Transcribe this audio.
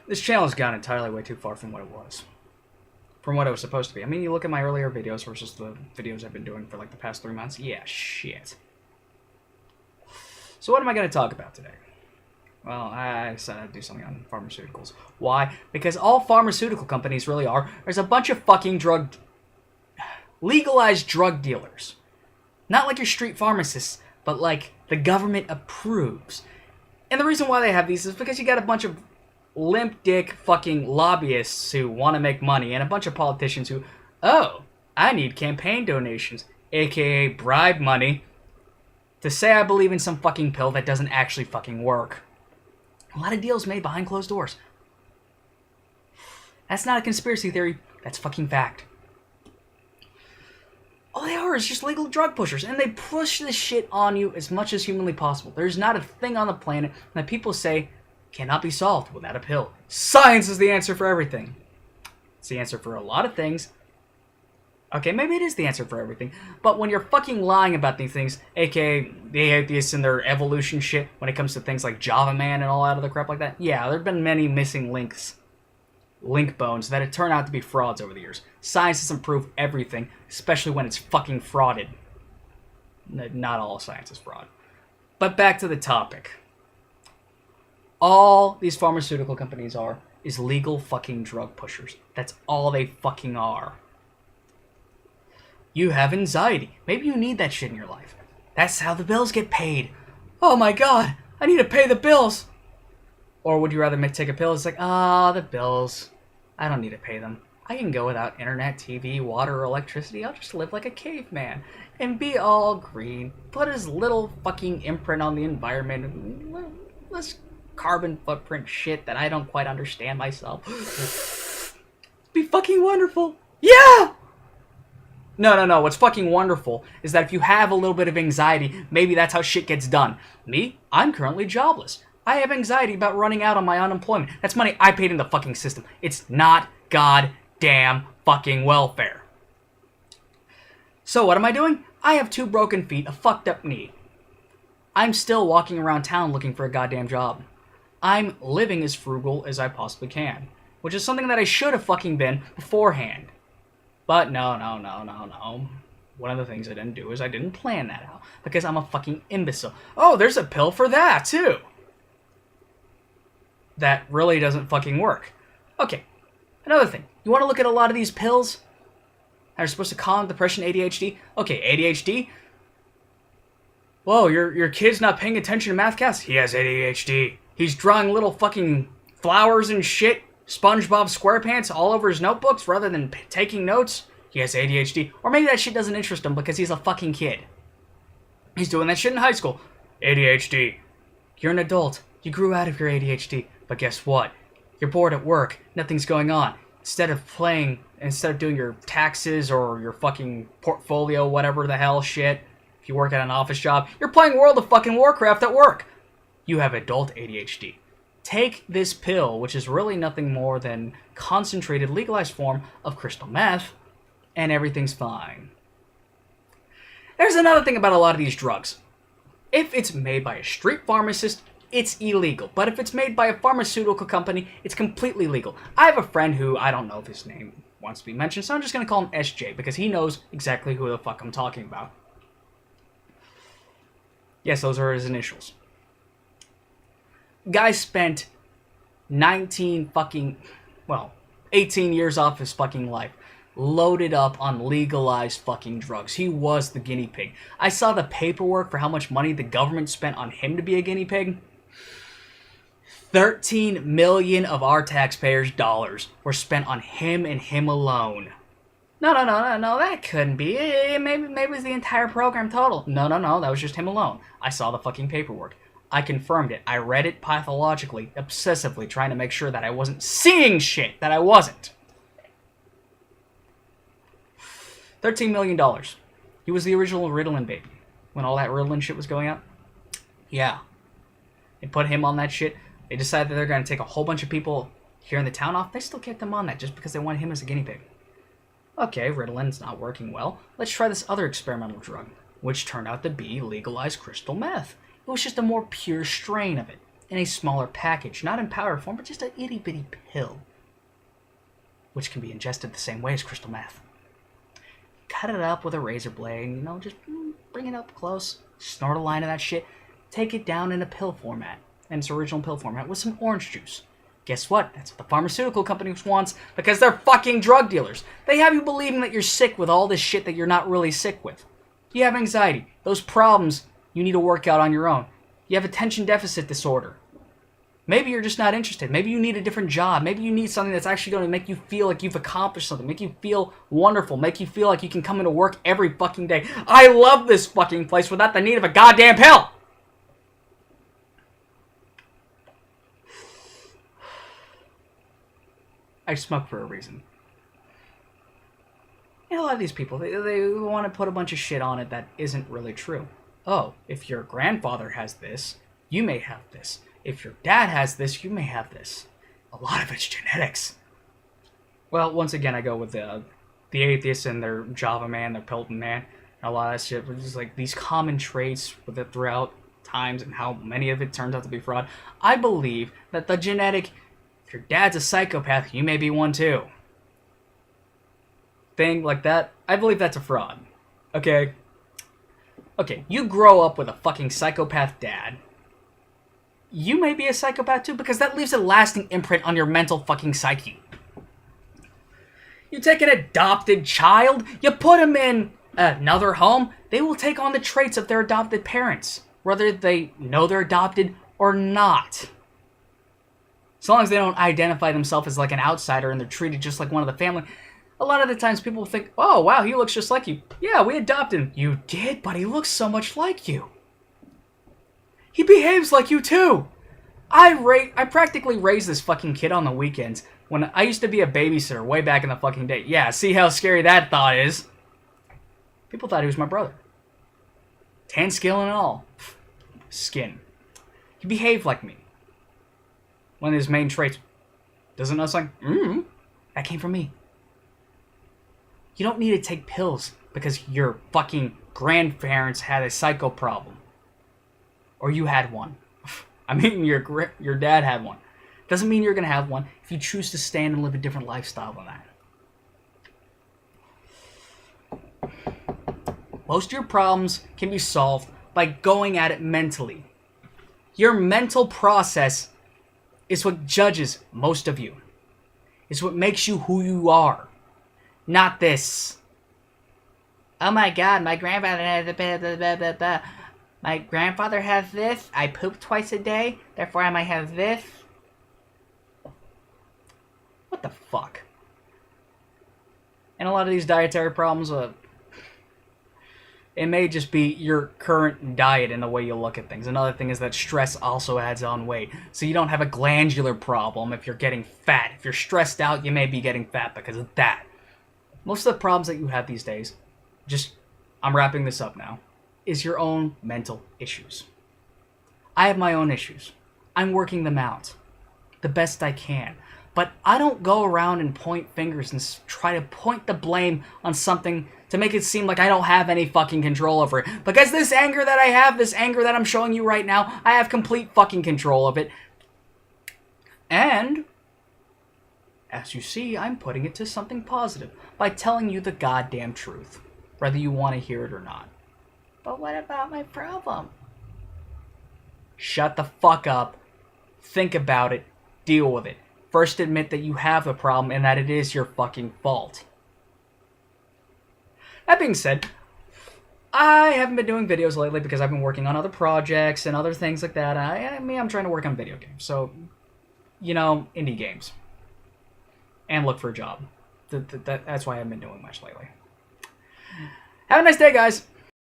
This channel has gone entirely way too far from what it was. From what it was supposed to be. I mean, you look at my earlier videos versus the videos I've been doing for like the past 3 months. Yeah, shit. So what am I going to talk about today? Well, I decided I'd do something on pharmaceuticals. Why? Because all pharmaceutical companies really are, there's a bunch of fucking legalized drug dealers. Not like your street pharmacists, but like the government approves. And the reason why they have these is because you got a bunch of limp dick fucking lobbyists who want to make money and a bunch of politicians who, oh, I need campaign donations, aka bribe money, to say I believe in some fucking pill that doesn't actually fucking work. A lot of deals made behind closed doors. That's not a conspiracy theory, that's fucking fact. All they are is just legal drug pushers, and they push this shit on you as much as humanly possible. There's not a thing on the planet that people say cannot be solved without a pill. Science is the answer for everything. It's the answer for a lot of things. Okay, maybe it is the answer for everything. But when you're fucking lying about these things, aka the atheists and their evolution shit, when it comes to things like Java Man and all that other crap like that, yeah, there have been many missing link bones that have turned out to be frauds over the years. Science doesn't prove everything, especially when it's fucking frauded. Not all science is fraud. But back to the topic. All these pharmaceutical companies are is legal fucking drug pushers. That's all they fucking are. You have anxiety. Maybe you need that shit in your life. That's how the bills get paid. Oh my god, I need to pay the bills. Or would you rather take a pill? It's like, the bills. I don't need to pay them. I can go without internet, TV, water, or electricity. I'll just live like a caveman and be all green. Put his little fucking imprint on the environment. Let's carbon footprint shit that I don't quite understand myself. Be fucking wonderful. Yeah! No. What's fucking wonderful is that if you have a little bit of anxiety, maybe that's how shit gets done. Me? I'm currently jobless. I have anxiety about running out on my unemployment. That's money I paid in the fucking system. It's not goddamn fucking welfare. So what am I doing? I have 2 broken feet, a fucked up knee. I'm still walking around town looking for a goddamn job. I'm living as frugal as I possibly can, which is something that I should have fucking been beforehand. But no. One of the things I didn't do is I didn't plan that out, because I'm a fucking imbecile. Oh, there's a pill for that, too. That really doesn't fucking work. Okay, another thing. You want to look at a lot of these pills that are supposed to calm depression, ADHD? Okay, ADHD. Whoa, your kid's not paying attention to math class? He has ADHD. He's drawing little fucking flowers and shit, SpongeBob SquarePants all over his notebooks rather than taking notes? He has ADHD. Or maybe that shit doesn't interest him because he's a fucking kid. He's doing that shit in high school. ADHD. You're an adult. You grew out of your ADHD. But guess what? You're bored at work. Nothing's going on. Instead of doing your taxes or your fucking portfolio, whatever the hell shit, if you work at an office job, you're playing World of fucking Warcraft at work. You have adult ADHD. Take this pill, which is really nothing more than concentrated, legalized form of crystal meth, and everything's fine. There's another thing about a lot of these drugs. If it's made by a street pharmacist, it's illegal. But if it's made by a pharmaceutical company, it's completely legal. I have a friend who, I don't know if his name wants to be mentioned, so I'm just going to call him SJ, because he knows exactly who the fuck I'm talking about. Yes, those are his initials. Guy spent 18 years off his fucking life loaded up on legalized fucking drugs. He was the guinea pig. I saw the paperwork for how much money the government spent on him to be a guinea pig. 13 million of our taxpayers' dollars were spent on him and him alone. No, that couldn't be. Maybe it was the entire program total. No, that was just him alone. I saw the fucking paperwork. I confirmed it. I read it pathologically, obsessively, trying to make sure that I wasn't seeing shit that I wasn't. $13 million. He was the original Ritalin baby. When all that Ritalin shit was going out. Yeah. They put him on that shit. They decided that they're going to take a whole bunch of people here in the town off. They still kept him on that just because they wanted him as a guinea pig. Okay, Ritalin's not working well. Let's try this other experimental drug, which turned out to be legalized crystal meth. It was just a more pure strain of it. in a smaller package, not in powder form, but just a itty bitty pill, which can be ingested the same way as crystal meth. Cut it up with a razor blade, you know, just bring it up close, snort a line of that shit, take it down in a pill format, in its original pill format, with some orange juice. Guess what? That's what the pharmaceutical company wants, because they're fucking drug dealers. They have you believing that you're sick with all this shit that you're not really sick with. You have anxiety. Those problems you need to work out on your own. You have attention deficit disorder. Maybe you're just not interested. Maybe you need a different job. Maybe you need something that's actually going to make you feel like you've accomplished something. Make you feel wonderful. Make you feel like you can come into work every fucking day. I love this fucking place without the need of a goddamn pill! I smoke for a reason. And a lot of these people, they want to put a bunch of shit on it that isn't really true. Oh, if your grandfather has this, you may have this. If your dad has this, you may have this. A lot of it's genetics. Well, once again, I go with the atheists and their Java man, their Pilton man, and a lot of that shit. It's just like these common traits with it throughout times and how many of it turns out to be fraud. I believe that the genetic, if your dad's a psychopath, you may be one too. Thing like that, I believe that's a fraud. Okay? Okay, you grow up with a fucking psychopath dad. You may be a psychopath too, because that leaves a lasting imprint on your mental fucking psyche. You take an adopted child, you put them in another home, they will take on the traits of their adopted parents, whether they know they're adopted or not. As long as they don't identify themselves as like an outsider and they're treated just like one of the family. A lot of the times people think, oh wow, he looks just like you. Yeah, we adopted him. You did, but he looks so much like you. He behaves like you too. I practically raised this fucking kid on the weekends when I used to be a babysitter way back in the fucking day. Yeah, see how scary that thought is? People thought he was my brother. Tan skin and all. Skin. He behaved like me. One of his main traits. Doesn't know something? That came from me. You don't need to take pills because your fucking grandparents had a psycho problem. Or you had one. I mean, your dad had one. Doesn't mean you're going to have one if you choose to stand and live a different lifestyle than that. Most of your problems can be solved by going at it mentally. Your mental process is what judges most of you. It's what makes you who you are. Not this. Oh my god, my grandfather has a my grandfather has this. I poop twice a day, therefore I might have this. What the fuck? And a lot of these dietary problems, it may just be your current diet and the way you look at things. Another thing is that stress also adds on weight. So you don't have a glandular problem if you're getting fat. If you're stressed out, you may be getting fat because of that. Most of the problems that you have these days, I'm wrapping this up now, is your own mental issues. I have my own issues. I'm working them out the best I can. But I don't go around and point fingers and try to point the blame on something to make it seem like I don't have any fucking control over it. Because this anger that I have, this anger that I'm showing you right now, I have complete fucking control of it. And, as you see, I'm putting it to something positive by telling you the goddamn truth, whether you want to hear it or not. But what about my problem? Shut the fuck up. Think about it. Deal with it. First admit that you have a problem and that it is your fucking fault. That being said, I haven't been doing videos lately because I've been working on other projects and other things like that. I'm trying to work on video games. So, indie games. And look for a job. That's why I haven't been doing much lately. Have a nice day, guys.